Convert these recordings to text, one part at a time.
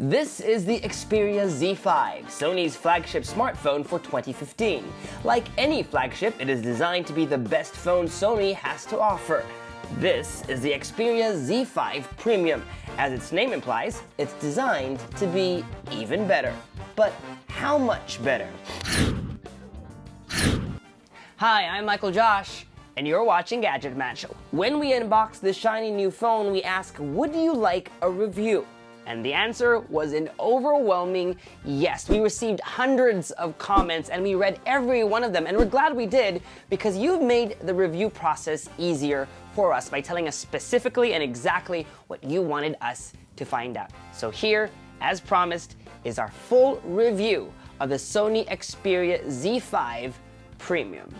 This is the Xperia Z5, Sony's flagship smartphone for 2015. Like any flagship, it is designed to be the best phone Sony has to offer. This is the Xperia Z5 Premium. As its name implies, it's designed to be even better. But how much better? Hi, I'm Michael Josh, and you're watching GadgetMatch. When we unbox this shiny new phone, we ask, would you like a review? And the answer was an overwhelming yes. We received hundreds of comments and we read every one of them, and we're glad we did because you've made the review process easier for us by telling us specifically and exactly what you wanted us to find out. So here, as promised, is our full review of the Sony Xperia Z5 Premium.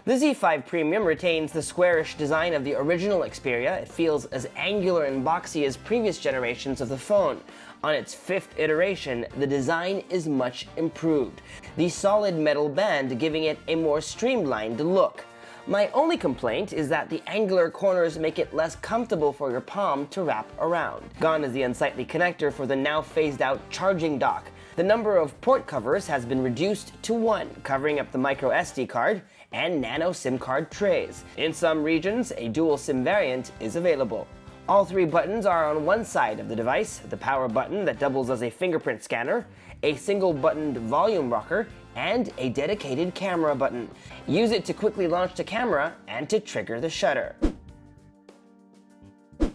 The Z5 Premium retains the squarish design of the original Xperia. It feels as angular and boxy as previous generations of the phone. On its fifth iteration, the design is much improved, the solid metal band giving it a more streamlined look. My only complaint is that the angular corners make it less comfortable for your palm to wrap around. Gone is the unsightly connector for the now phased-out charging dock. The number of port covers has been reduced to 1, covering up the micro SD card and nano SIM card trays. In some regions, a dual SIM variant is available. All 3 buttons are on one side of the device: the power button that doubles as a fingerprint scanner, a single-buttoned volume rocker, and a dedicated camera button. Use it to quickly launch the camera and to trigger the shutter.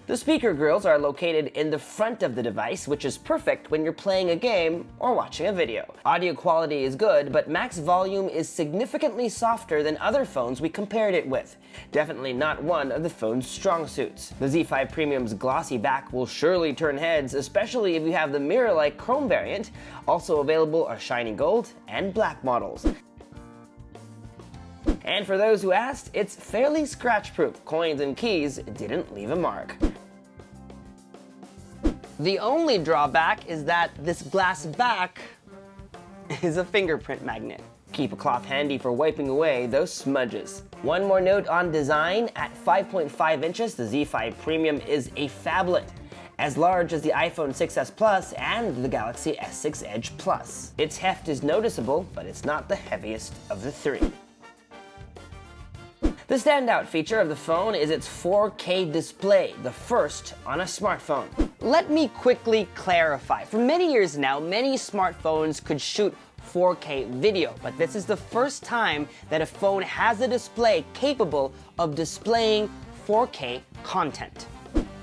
The speaker grills are located in the front of the device, which is perfect when you're playing a game or watching a video. Audio quality is good, but max volume is significantly softer than other phones we compared it with. Definitely not one of the phone's strong suits. The Z5 Premium's glossy back will surely turn heads, especially if you have the mirror-like chrome variant. Also available are shiny gold and black models. And for those who asked, it's fairly scratch-proof. Coins and keys didn't leave a mark. The only drawback is that this glass back is a fingerprint magnet. Keep a cloth handy for wiping away those smudges. One more note on design: at 5.5 inches, the Z5 Premium is a phablet, as large as the iPhone 6s Plus and the Galaxy S6 Edge Plus. Its heft is noticeable, but it's not the heaviest of the 3. The standout feature of the phone is its 4K display, the first on a smartphone. Let me quickly clarify. For many years now, many smartphones could shoot 4K video, but this is the first time that a phone has a display capable of displaying 4K content.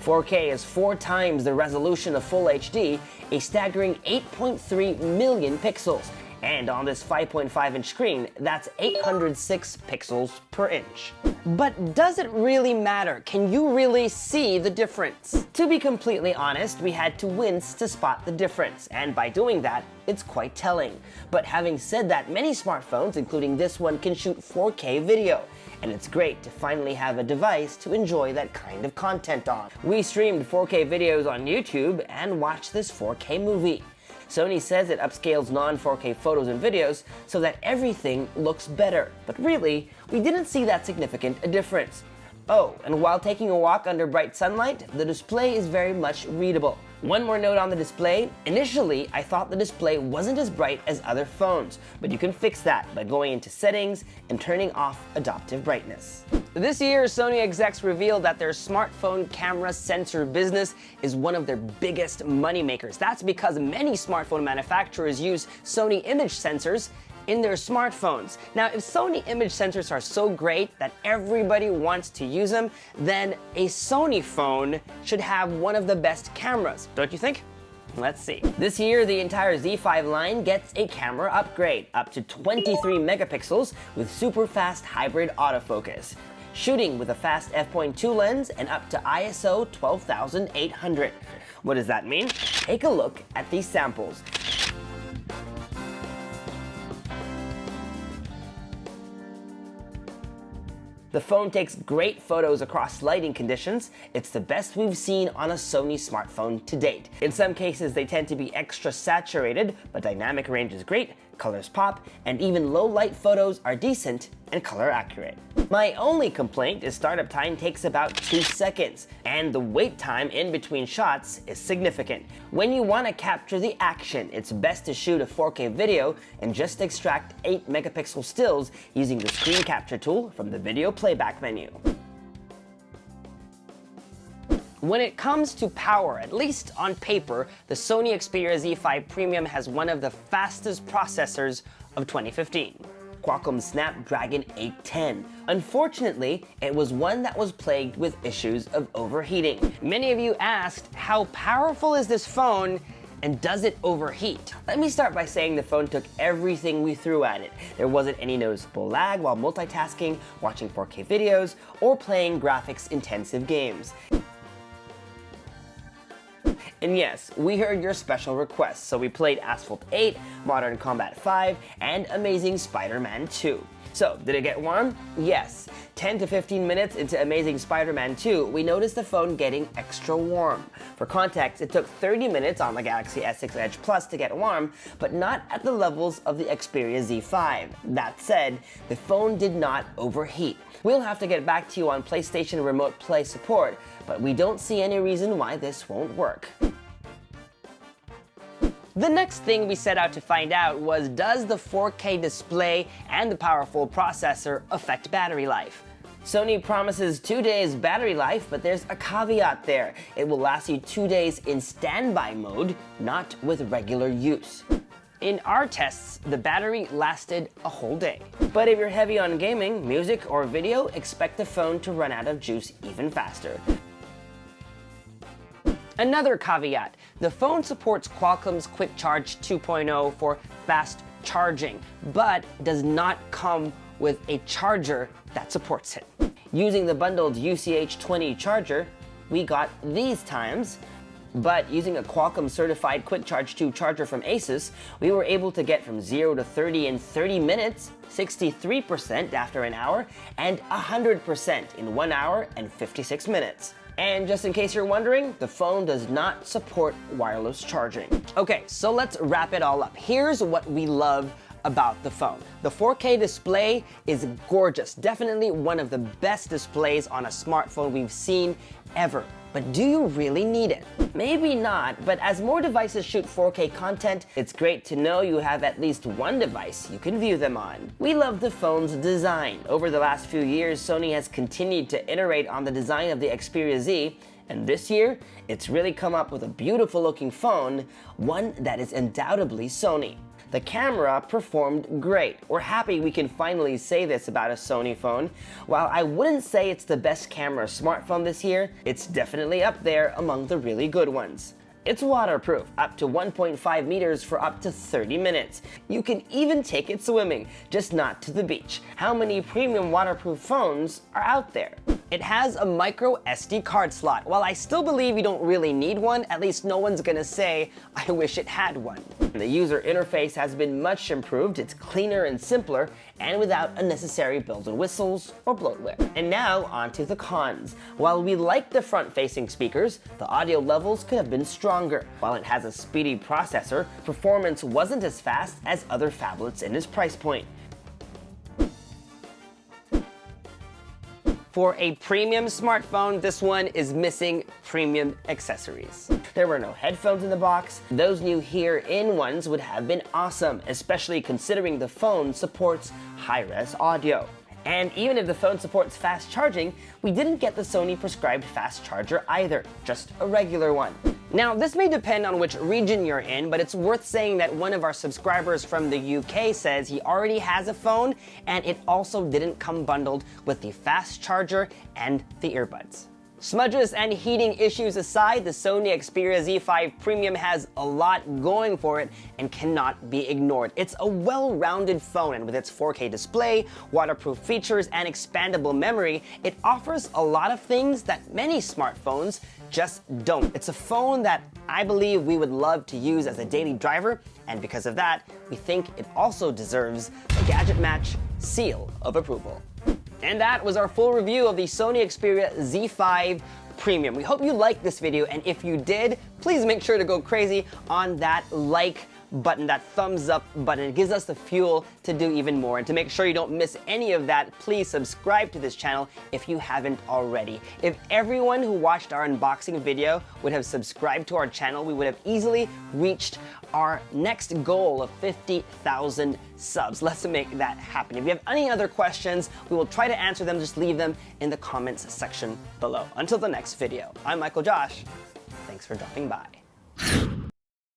4K is 4 times the resolution of Full HD, a staggering 8.3 million pixels. And on this 5.5-inch screen, that's 806 pixels per inch. But does it really matter? Can you really see the difference? To be completely honest, we had to wince to spot the difference, and by doing that, it's quite telling. But having said that, many smartphones, including this one, can shoot 4K video, and it's great to finally have a device to enjoy that kind of content on. We streamed 4K videos on YouTube and watched this 4K movie. Sony says it upscales non-4K photos and videos so that everything looks better. But really, we didn't see that significant a difference. Oh, and while taking a walk under bright sunlight, the display is very much readable. One more note on the display. Initially, I thought the display wasn't as bright as other phones, but you can fix that by going into settings and turning off adaptive brightness. This year, Sony execs revealed that their smartphone camera sensor business is one of their biggest moneymakers. That's because many smartphone manufacturers use Sony image sensors in their smartphones. Now, if Sony image sensors are so great that everybody wants to use them, then a Sony phone should have one of the best cameras, don't you think? Let's see. This year, the entire Z5 line gets a camera upgrade, up to 23 megapixels with super fast hybrid autofocus, shooting with a fast f.2 lens and up to ISO 12800. What does that mean? Take a look at these samples. The phone takes great photos across lighting conditions. It's the best we've seen on a Sony smartphone to date. In some cases, they tend to be extra saturated, but dynamic range is great. colors pop, and even low light photos are decent and color accurate. My only complaint is startup time takes about 2 seconds, and the wait time in between shots is significant. When you want to capture the action, it's best to shoot a 4K video and just extract 8 megapixel stills using the screen capture tool from the video playback menu. When it comes to power, at least on paper, the Sony Xperia Z5 Premium has one of the fastest processors of 2015. Qualcomm Snapdragon 810. Unfortunately, it was one that was plagued with issues of overheating. Many of you asked, how powerful is this phone and does it overheat? Let me start by saying the phone took everything we threw at it. There wasn't any noticeable lag while multitasking, watching 4K videos, or playing graphics-intensive games. And yes, we heard your special requests, so we played Asphalt 8, Modern Combat 5, and Amazing Spider-Man 2. So, did it get warm? Yes. 10 to 15 minutes into Amazing Spider-Man 2, we noticed the phone getting extra warm. For context, it took 30 minutes on the Galaxy S6 Edge Plus to get warm, but not at the levels of the Xperia Z5. That said, the phone did not overheat. We'll have to get back to you on PlayStation Remote Play support, but we don't see any reason why this won't work. The next thing we set out to find out was, does the 4K display and the powerful processor affect battery life? Sony promises 2 days battery life, but there's a caveat there. It will last you 2 days in standby mode, not with regular use. In our tests, the battery lasted a whole day. But if you're heavy on gaming, music, or video, expect the phone to run out of juice even faster. Another caveat, the phone supports Qualcomm's Quick Charge 2.0 for fast charging, but does not come with a charger that supports it. Using the bundled UCH20 charger, we got these times, but using a Qualcomm certified Quick Charge 2 charger from Asus, we were able to get from 0 to 30 in 30 minutes, 63% after an hour, and 100% in 1 hour and 56 minutes. And just in case you're wondering, the phone does not support wireless charging. Okay, so let's wrap it all up. Here's what we love about the phone. The 4K display is gorgeous, definitely one of the best displays on a smartphone we've seen ever. But do you really need it? Maybe not, but as more devices shoot 4K content, it's great to know you have at least one device you can view them on. We love the phone's design. Over the last few years, Sony has continued to iterate on the design of the Xperia Z, and this year, it's really come up with a beautiful looking phone, one that is undoubtedly Sony. The camera performed great. We're happy we can finally say this about a Sony phone. While I wouldn't say it's the best camera smartphone this year, it's definitely up there among the really good ones. It's waterproof, up to 1.5 meters for up to 30 minutes. You can even take it swimming, just not to the beach. How many premium waterproof phones are out there? It has a micro SD card slot. While I still believe you don't really need one, at least no one's gonna say, I wish it had one. The user interface has been much improved. It's cleaner and simpler, and without unnecessary bells and whistles or bloatware. And now, onto the cons. While we like the front-facing speakers, the audio levels could have been stronger. While it has a speedy processor, performance wasn't as fast as other phablets in its price point. For a premium smartphone, this one is missing premium accessories. There were no headphones in the box. Those new hear-in ones would have been awesome, especially considering the phone supports high-res audio. And even if the phone supports fast charging, we didn't get the Sony prescribed fast charger either, just a regular one. Now, this may depend on which region you're in, but it's worth saying that one of our subscribers from the UK says he already has a phone, and it also didn't come bundled with the fast charger and the earbuds. Smudges and heating issues aside, the Sony Xperia Z5 Premium has a lot going for it and cannot be ignored. It's a well-rounded phone, and with its 4K display, waterproof features, and expandable memory, it offers a lot of things that many smartphones just don't. It's a phone that I believe we would love to use as a daily driver, and because of that, we think it also deserves the GadgetMatch seal of approval. And that was our full review of the Sony Xperia Z5 Premium. We hope you liked this video, and if you did, please make sure to go crazy on that like button, that thumbs up button. It gives us the fuel to do even more. And to make sure you don't miss any of that, please subscribe to this channel if you haven't already. If everyone who watched our unboxing video would have subscribed to our channel, we would have easily reached our next goal of 50,000 subs. Let's make that happen. If you have any other questions, we will try to answer them. Just leave them in the comments section below. Until the next video, I'm Michael Josh. Thanks for dropping by.